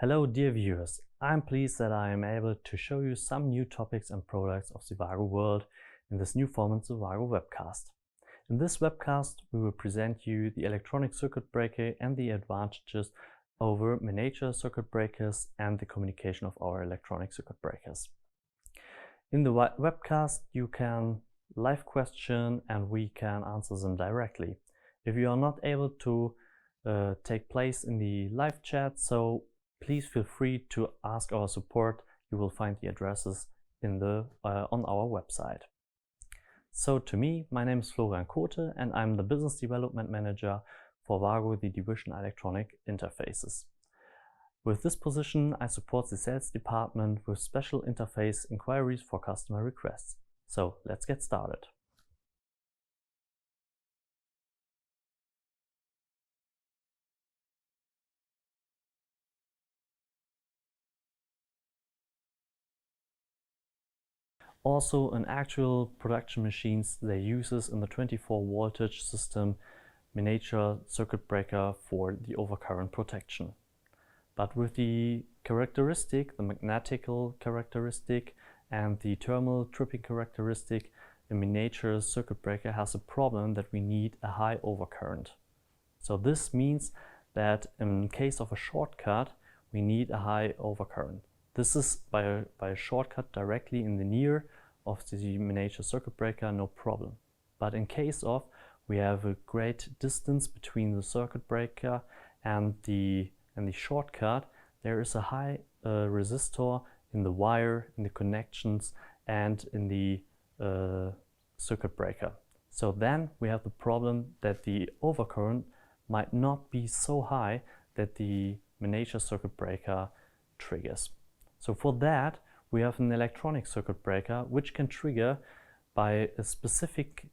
Hello dear viewers, I'm pleased that I am able to show you some new topics and products of the WAGO world in this new format, the WAGO Webcast. In this webcast we will present you the electronic circuit breaker and the advantages over miniature circuit breakers and the communication of our electronic circuit breakers. In the webcast you can live question and we can answer them directly. If you are not able to take place in the live chat, so please feel free to ask our support. You will find the addresses in on our website. So to me, my name is Florian Kote and I'm the Business Development Manager for WAGO, the Division Electronic Interfaces. With this position, I support the sales department with special interface inquiries for customer requests. So let's get started. Also, in actual production machines, they use this in the 24 voltage system miniature circuit breaker for the overcurrent protection. But with the characteristic, the magnetical characteristic and the thermal tripping characteristic, the miniature circuit breaker has a problem that we need a high overcurrent. So this means that in case of a shortcut, we need a high overcurrent. This is by a shortcut directly in the near of the miniature circuit breaker, no problem. But in case of we have a great distance between the circuit breaker and the shortcut, there is a high resistor in the wire, in the connections and in the circuit breaker. So then we have the problem that the overcurrent might not be so high that the miniature circuit breaker triggers. So for that, we have an electronic circuit breaker which can trigger by a specific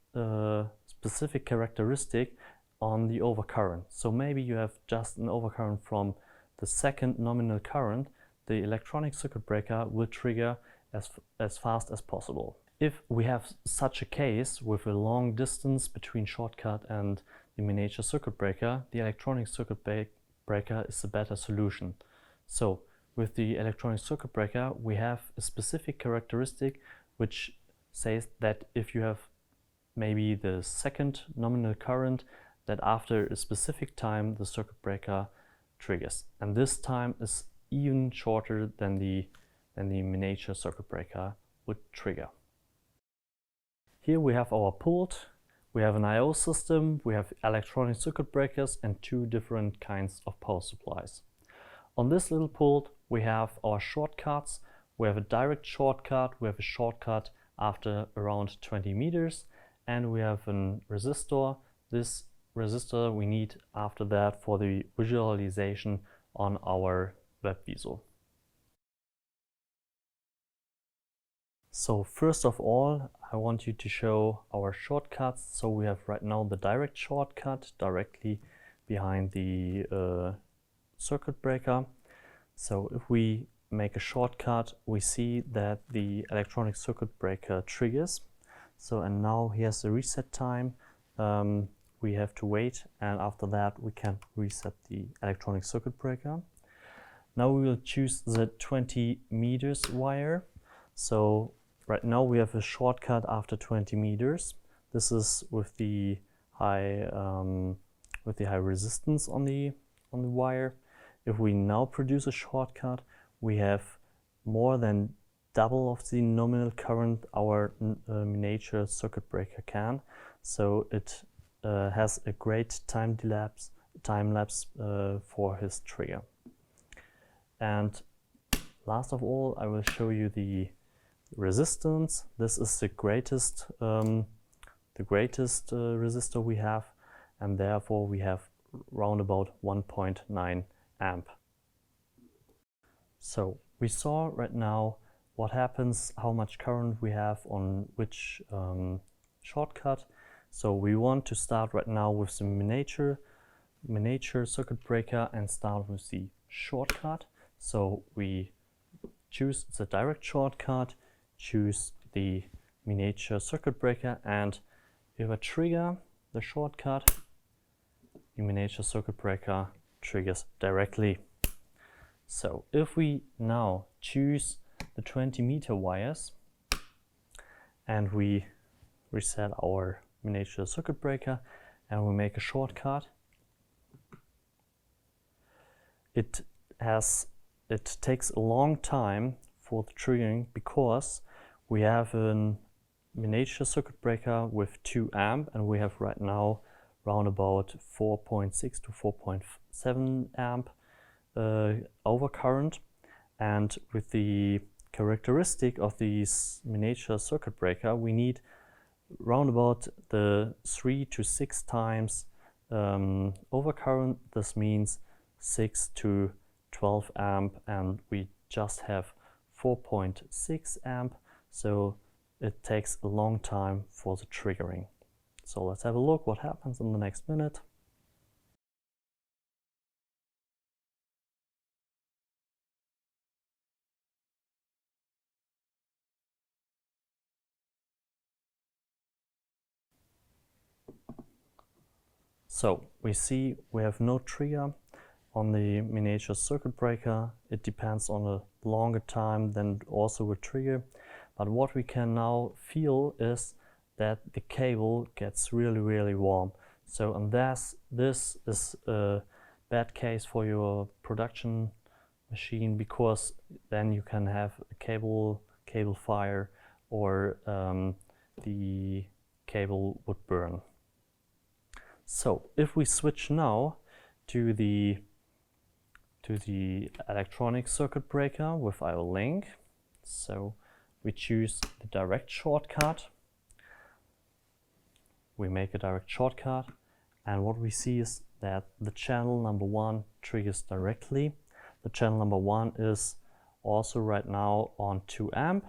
characteristic on the overcurrent. So maybe you have just an overcurrent from the second nominal current. The electronic circuit breaker will trigger as fast as possible. If we have such a case with a long distance between shortcut and the miniature circuit breaker, the electronic circuit breaker is a better solution. So with the electronic circuit breaker, we have a specific characteristic which says that if you have maybe the second nominal current, that after a specific time the circuit breaker triggers. And this time is even shorter than the miniature circuit breaker would trigger. Here we have our pult, we have an I/O system, we have electronic circuit breakers and two different kinds of power supplies. On this little pult we have our shortcuts. We have a direct shortcut, we have a shortcut after around 20 meters, and we have a resistor. This resistor we need after that for the visualization on our WebViso. So first of all, I want you to show our shortcuts. So we have right now the direct shortcut directly behind the circuit breaker. So if we make a shortcut, we see that the electronic circuit breaker triggers. So and now here's the reset time. We have to wait, and after that we can reset the electronic circuit breaker. Now we will choose the 20 meters wire. So right now we have a shortcut after 20 meters. This is with the high resistance on the wire. If we now produce a shortcut, we have more than double of the nominal current our miniature circuit breaker can. So it has a great time lapse for his trigger. And last of all, I will show you the resistance. This is the greatest resistor we have, and therefore we have round about 1.9 amp. So we saw right now what happens, how much current we have on which shortcut. So we want to start right now with the miniature circuit breaker and start with the shortcut. So we choose the direct shortcut, choose the miniature circuit breaker, and if I trigger the shortcut, the miniature circuit breaker triggers directly. So if we now choose the 20-meter wires and we reset our miniature circuit breaker and we make a shortcut, it takes a long time for the triggering because we have a miniature circuit breaker with 2 amp and we have right now around about 4.6 to 4.7 amp overcurrent, and with the characteristic of these miniature circuit breaker we need round about the 3 to 6 times overcurrent. This means 6 to 12 amp and we just have 4.6 amp, so it takes a long time for the triggering. So let's have a look what happens in the next minute. So we see we have no trigger on the miniature circuit breaker. It depends on a longer time than also will trigger. But what we can now feel is that the cable gets really warm. So unless this is a bad case for your production machine, because then you can have a cable fire or the cable would burn. So if we switch now to the electronic circuit breaker with IO link, so we choose the direct shortcut, we make a direct shortcut, and what we see is that the channel number 1 triggers directly. The channel number 1 is also right now on 2 amp.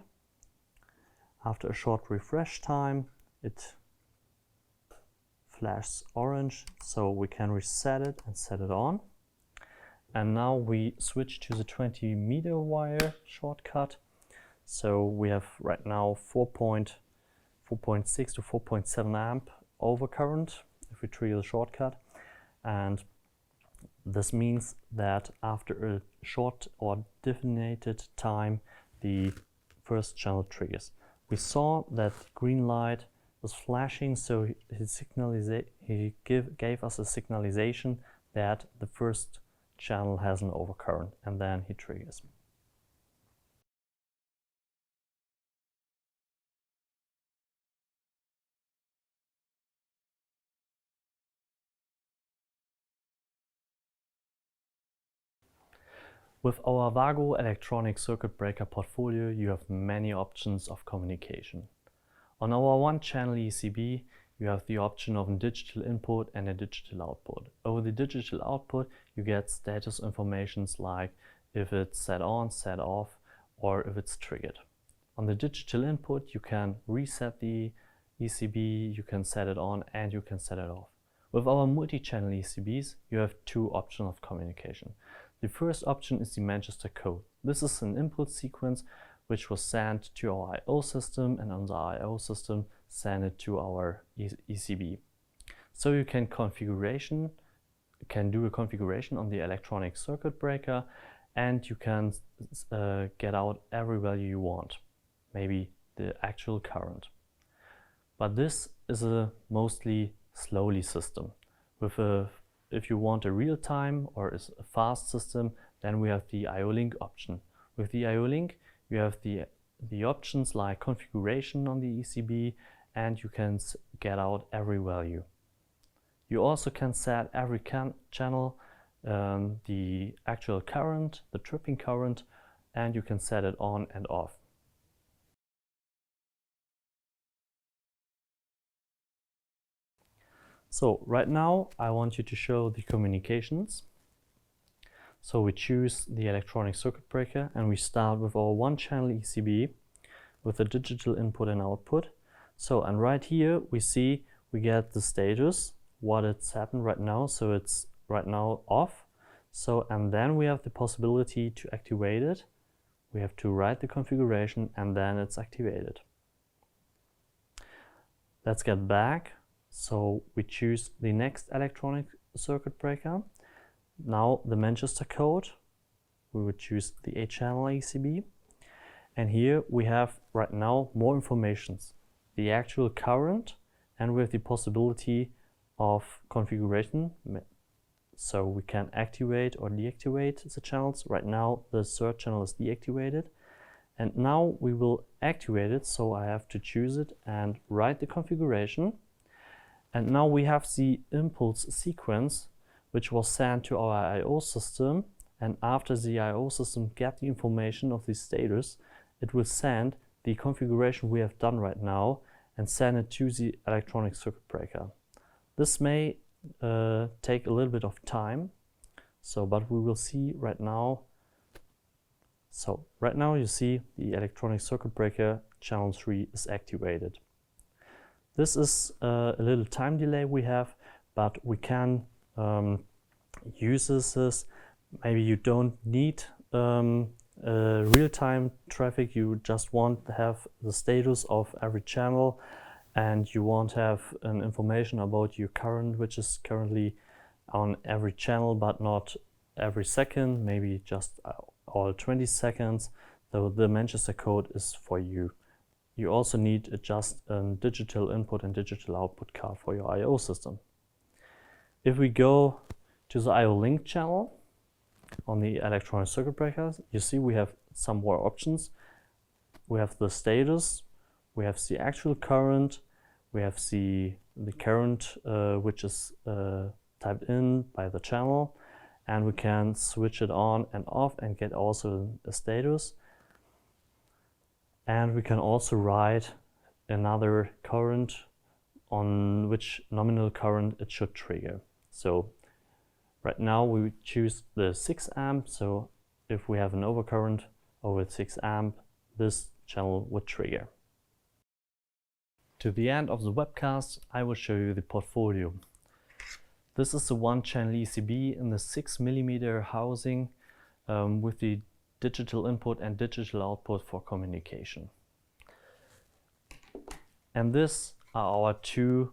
After a short refresh time it flashes orange, so we can reset it and set it on. And now we switch to the 20-meter wire shortcut. So we have right now 4.6 to 4.7 amp overcurrent if we trigger the shortcut, and this means that after a short or definite time the first channel triggers. We saw that green light was flashing, so he gave us a signalization that the first channel has an overcurrent, and then he triggers. With our WAGO electronic circuit breaker portfolio, you have many options of communication. On our one-channel ECB, you have the option of a digital input and a digital output. Over the digital output, you get status informations like if it's set on, set off, or if it's triggered. On the digital input, you can reset the ECB, you can set it on, and you can set it off. With our multi-channel ECBs, you have 2 options of communication. The first option is the Manchester code. This is an input sequence which was sent to our I/O system, and on the I/O system send it to our ECB. So you can do a configuration on the electronic circuit breaker, and you can get out every value you want, maybe the actual current. But this is a mostly slowly system. If you want a real time or is a fast system, then we have the IO link option. With the IO link, you have the options like configuration on the ECB, and you can get out every value. You also can set every channel, the actual current, the tripping current, and you can set it on and off. So right now I want you to show the communications. So we choose the electronic circuit breaker and we start with our one-channel ECB with the digital input and output. So, and right here we see we get the status, what it's happened right now. So it's right now off. So, and then we have the possibility to activate it. We have to write the configuration and then it's activated. Let's get back. So we choose the next electronic circuit breaker. Now the Manchester code. we would choose the 8-channel ECB. And here we have right now more informations, the actual current, and we have the possibility of configuration. So we can activate or deactivate the channels. Right now the third channel is deactivated. And now we will activate it, so I have to choose it and write the configuration. And now we have the impulse sequence, which was sent to our I/O system. And after the I/O system gets the information of the status, it will send the configuration we have done right now and send it to the electronic circuit breaker. This may take a little bit of time, but we will see right now. So right now you see the electronic circuit breaker channel 3 is activated. This is a little time delay we have, but we can use this. Maybe you don't need real-time traffic, you just want to have the status of every channel, and you want to have an information about your current, which is currently on every channel, but not every second, maybe just all 20 seconds. The Manchester code is for you. You also need just a digital input and digital output card for your I/O system. If we go to the I/O link channel on the electronic circuit breakers, you see we have some more options. We have the status, we have the actual current, we have the current which is typed in by the channel, and we can switch it on and off and get also a status. And we can also write another current on which nominal current it should trigger. So right now we choose the 6 amp, so if we have an overcurrent over 6 amp, this channel would trigger. To the end of the webcast, I will show you the portfolio. This is the 1-channel ECB in the 6mm housing with the digital input and digital output for communication. And these are our 2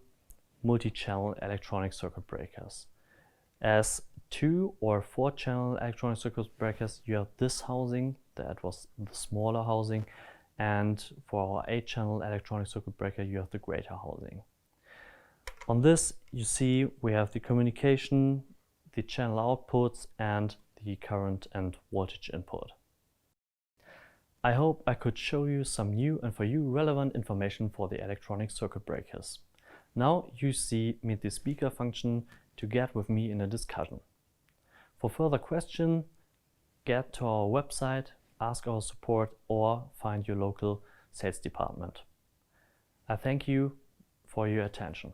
multi-channel electronic circuit breakers. As 2 or 4-channel electronic circuit breakers, you have this housing, that was the smaller housing, and for our 8-channel electronic circuit breaker you have the greater housing. On this you see we have the communication, the channel outputs, and the current and voltage input. I hope I could show you some new and for you relevant information for the electronic circuit breakers. Now you see me the speaker function to get with me in a discussion. For further questions, get to our website, ask our support, or find your local sales department. I thank you for your attention.